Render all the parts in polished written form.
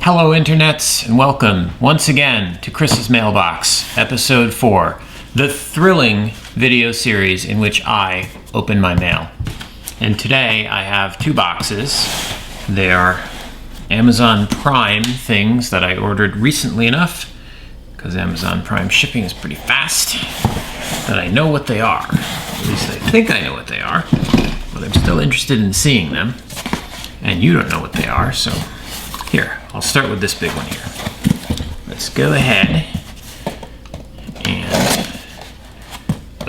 Hello internets, and welcome once again to Chris's Mailbox, episode 4, the thrilling video series in which I open my mail. And today I have two boxes. They are Amazon Prime things that I ordered recently enough, because Amazon Prime shipping is pretty fast, that I know what they are. At least I think I know what they are, but I'm still interested in seeing them. And you don't know what they are, so here, I'll start with this big one here. Let's go ahead and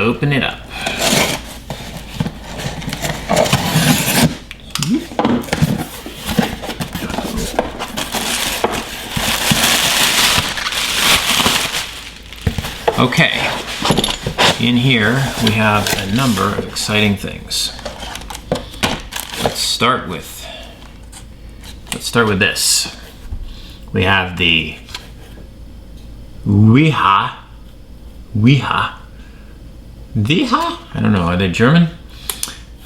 open it up. Okay, in here we have a number of exciting things. Let's start with this. We have the Viha. I don't know, are they German?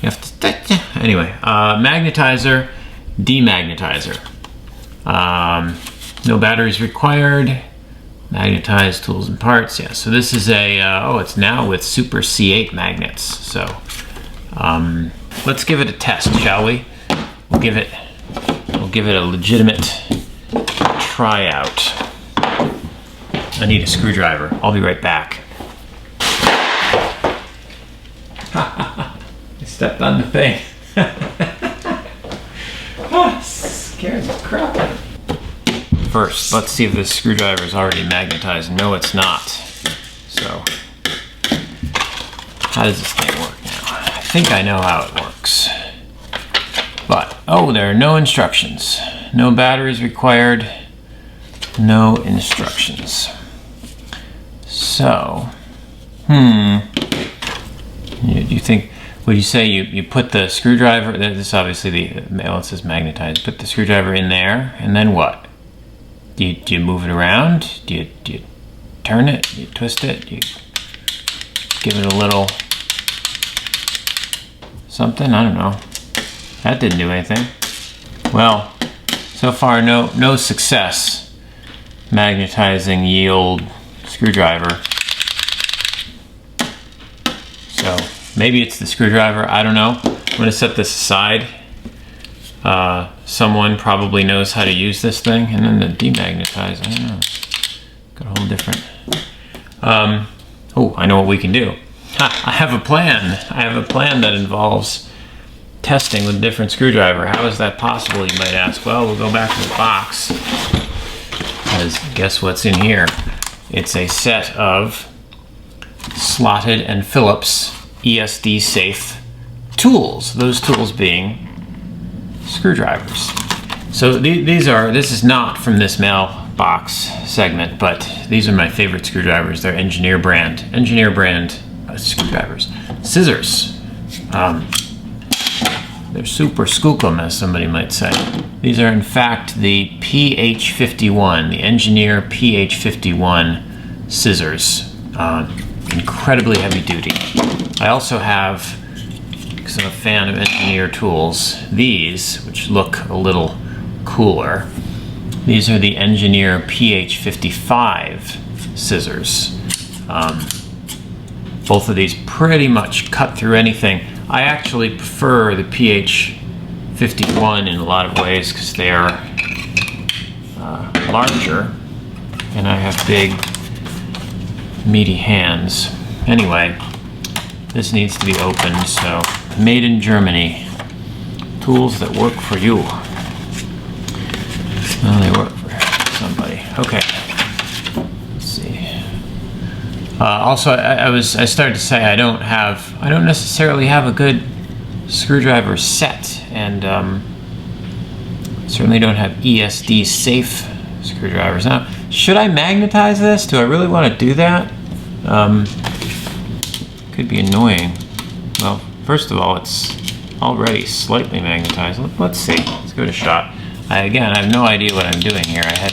You have to, anyway, magnetizer, demagnetizer. No batteries required. Magnetized tools and parts. Yeah, so this is a, it's now with Super C8 magnets. So let's give it a test, shall we? We'll give it a legitimate tryout. I need a screwdriver. I'll be right back. I stepped on the thing. Scared the crap out of me. First, let's see if this screwdriver is already magnetized. No, it's not. So, how does this thing work now? I think I know how it works. But, there are no instructions. No batteries required. No instructions. So, do you think, would you say you put the screwdriver, this is obviously it says magnetized, put the screwdriver in there, and then what? Do you move it around? Do you turn it? Do you twist it? Do you give it a little something? I don't know. That didn't do anything. Well, so far no success magnetizing ye old screwdriver. So maybe it's the screwdriver, I don't know. I'm gonna set this aside. Someone probably knows how to use this thing. And then the demagnetize, I don't know. Got a whole different, I know what we can do. I have a plan. I have a plan that involves testing with a different screwdriver. How is that possible, you might ask? Well, we'll go back to the box, because guess what's in here? It's a set of slotted and Phillips ESD safe tools. Those tools being screwdrivers. So this is not from this mailbox segment, but these are my favorite screwdrivers. They're engineer brand screwdrivers. Scissors. They're super skookum, as somebody might say. These are in fact the PH51, the Engineer PH51 scissors. Incredibly heavy duty. I also have, because I'm a fan of engineer tools, these, which look a little cooler. These are the Engineer PH55 scissors. Both of these pretty much cut through anything. I actually prefer the PH51 in a lot of ways because they are larger and I have big meaty hands. Anyway, this needs to be opened, so made in Germany. Tools that work for you. Well, they work for somebody. Okay. Let's see. Also, I started to say I don't necessarily have a good screwdriver set, and certainly don't have ESD safe screwdrivers. Now, should I magnetize this? Do I really want to do that? Could be annoying. Well, first of all, it's already slightly magnetized. Let's see. Let's give it a shot. I have no idea what I'm doing here. I had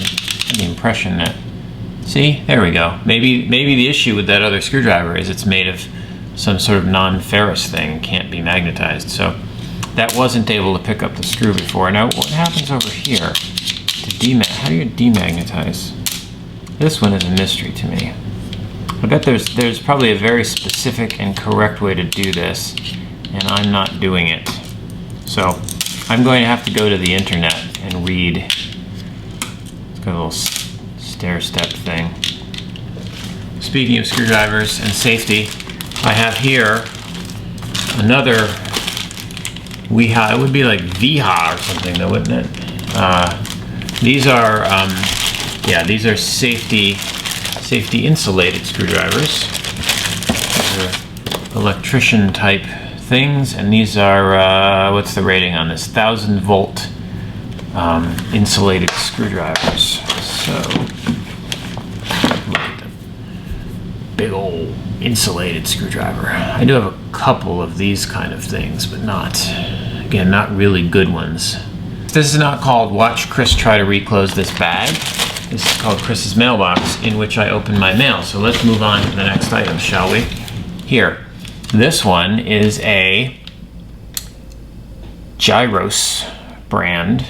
the impression that, see, there we go. Maybe the issue with that other screwdriver is it's made of some sort of non-ferrous thing, can't be magnetized. So that wasn't able to pick up the screw before. Now what happens over here? How do you demagnetize? This one is a mystery to me. I bet there's probably a very specific and correct way to do this, and I'm not doing it. So I'm going to have to go to the internet and read. It's got a little stair-step thing. Speaking of screwdrivers and safety, I have here another Weha. It would be like Viha or something, though, wouldn't it? These are safety insulated screwdrivers. These are electrician type things, and these are what's the rating on this? 1,000 volt insulated screwdrivers. So look at the big old insulated screwdriver. I do have a couple of these kind of things, but not really good ones. This is not called Watch Chris Try to Reclose This Bag. This is called Chris's Mailbox, in which I open my mail. So let's move on to the next item, shall we? Here, this one is a Gyros brand.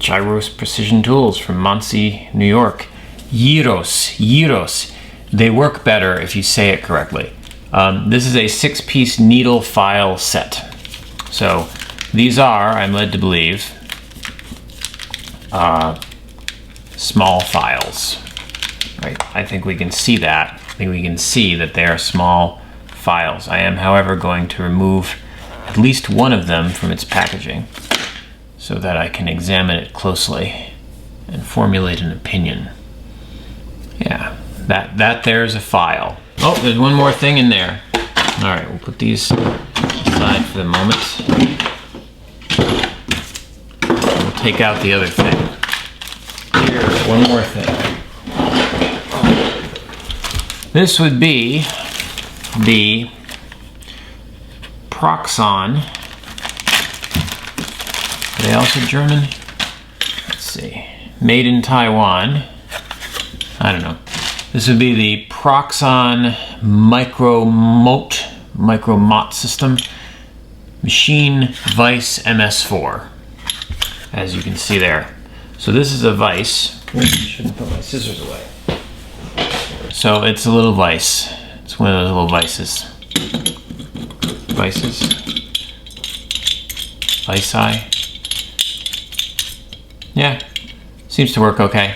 Gyros Precision Tools from Muncie, New York. Gyros. They work better if you say it correctly. This is a 6-piece needle file set. So these are, I'm led to believe, small files. Right? I think we can see that. I think we can see that they are small files. I am, however, going to remove at least one of them from its packaging so that I can examine it closely and formulate an opinion. Yeah, that there's a file. Oh, there's one more thing in there. All right, we'll put these aside for the moment. We'll take out the other thing. Here's one more thing. This would be the Proxon. Are they also German? Let's see. Made in Taiwan. I don't know. This would be the Proxon Micromot system. Machine Vice MS4. As you can see there. So this is a vise. Ooh, I shouldn't put my scissors away. So it's a little vise. It's one of those little vices. Vices. Vici. Yeah, seems to work okay.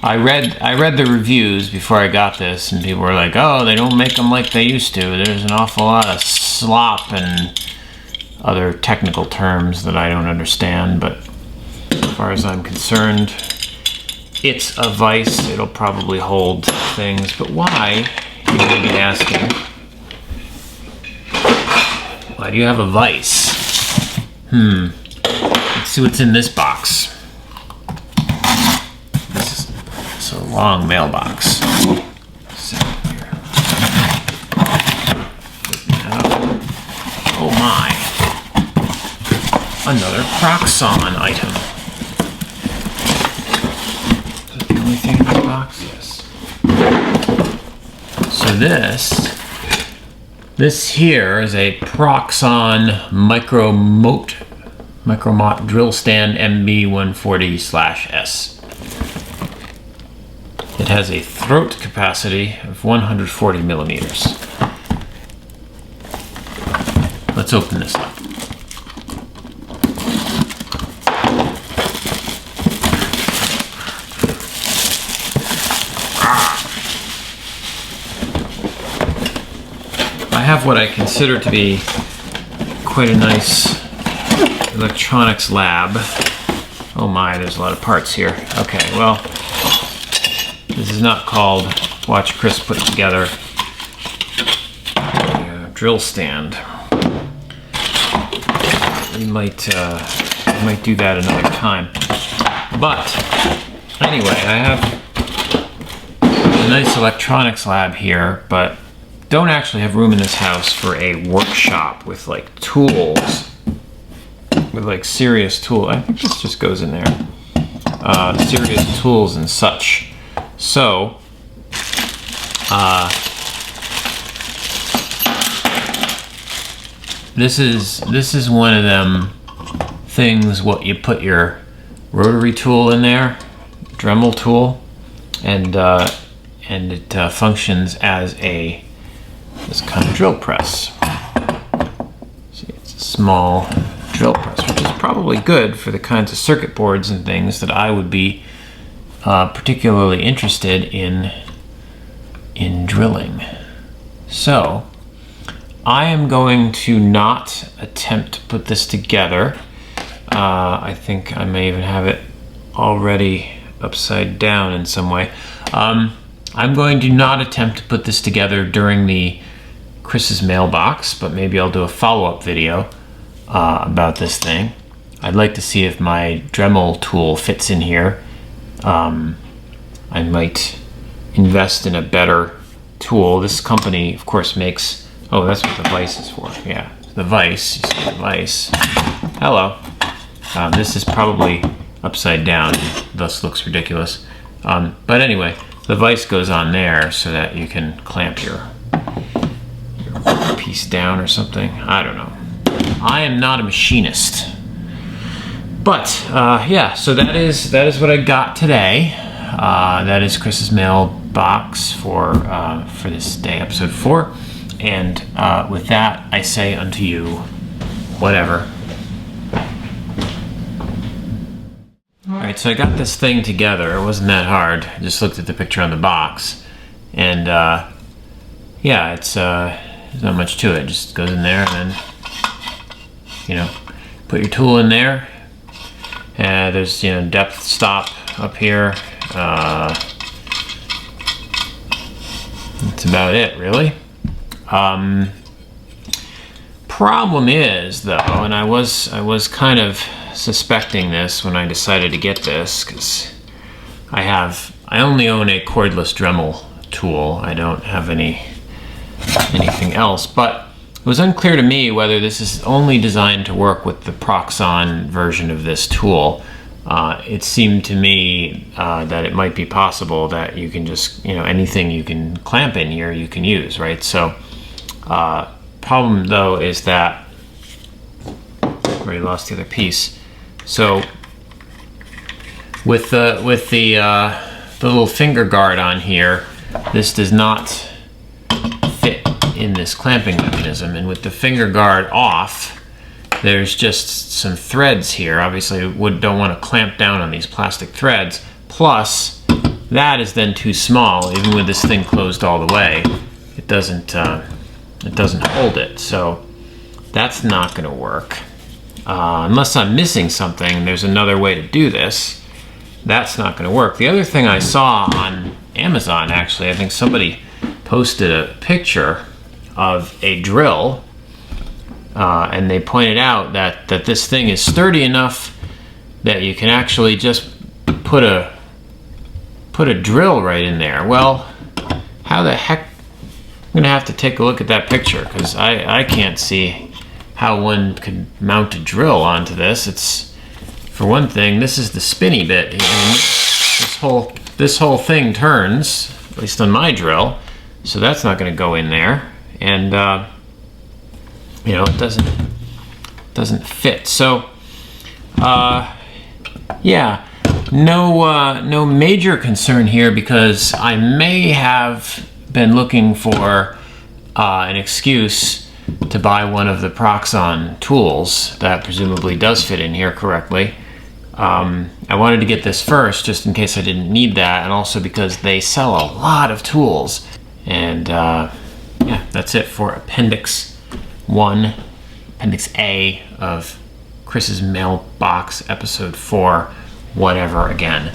I read the reviews before I got this, and people were like, "Oh, they don't make them like they used to. There's an awful lot of slop and other technical terms that I don't understand." But as far as I'm concerned, it's a vise. It'll probably hold things. But why, you may be asking, why do you have a vise? Let's see what's in this box. It's a long mailbox. Oh my. Another Proxon item. Is that the only thing in the box? Yes. So this here is a Proxon Micromot drill stand MB140/S. It has a throat capacity of 140 millimeters. Let's open this up. I have what I consider to be quite a nice electronics lab. Oh my, there's a lot of parts here. Okay, well, this is not called Watch Chris Put Together a drill stand. We might do that another time. But anyway, I have a nice electronics lab here, but don't actually have room in this house for a workshop with like tools, with like serious tool. I think this just goes in there. Serious tools and such. So, this is one of them things what you put your rotary tool in there, Dremel tool, and it functions as this kind of drill press. See, it's a small drill press, which is probably good for the kinds of circuit boards and things that I would be particularly interested in drilling. So I am going to not attempt to put this together. I think I may even have it already upside down in some way. I'm going to not attempt to put this together during the Chris's mailbox, but maybe I'll do a follow-up video about this thing. I'd like to see if my Dremel tool fits in here. I might invest in a better tool. This company, of course, makes... Oh, that's what the vise is for. Yeah, the vise. You see the vise. Hello. This is probably upside down, thus looks ridiculous. But anyway, the vise goes on there so that you can clamp your piece down or something. I don't know. I am not a machinist. But yeah, so that is what I got today. That is Chris's mailbox for this day, episode 4. And with that, I say unto you, whatever. All right, so I got this thing together. It wasn't that hard. I just looked at the picture on the box, and yeah, it's there's not much to it. It just goes in there, and then put your tool in there. There's depth stop up here. That's about it, really. Problem is, though, and I was kind of suspecting this when I decided to get this, because I only own a cordless Dremel tool. I don't have anything else, but it was unclear to me whether this is only designed to work with the Proxxon version of this tool. It seemed to me that it might be possible that you can just, anything you can clamp in here you can use, right? So problem though is that I already lost the other piece. So with the little finger guard on here, this does not fit in this clamping mechanism, and with the finger guard off, there's just some threads here. Obviously, don't want to clamp down on these plastic threads. Plus, that is then too small. Even with this thing closed all the way, it doesn't hold it. So that's not going to work. Unless I'm missing something, there's another way to do this. That's not going to work. The other thing I saw on Amazon, actually, I think somebody posted a picture of a drill, and they pointed out that this thing is sturdy enough that you can actually just put a drill right in there. Well, how the heck? I'm gonna have to take a look at that picture, because I can't see how one could mount a drill onto this. It's, for one thing, this is the spinny bit, and this whole thing turns, at least on my drill, so that's not going to go in there, and it doesn't fit. So yeah, no major concern here, because I may have been looking for an excuse to buy one of the Proxxon tools that presumably does fit in here correctly. I wanted to get this first just in case I didn't need that, and also because they sell a lot of tools. And yeah, that's it for Appendix 1, Appendix A of Chris's Mailbox, Episode 4, whatever again.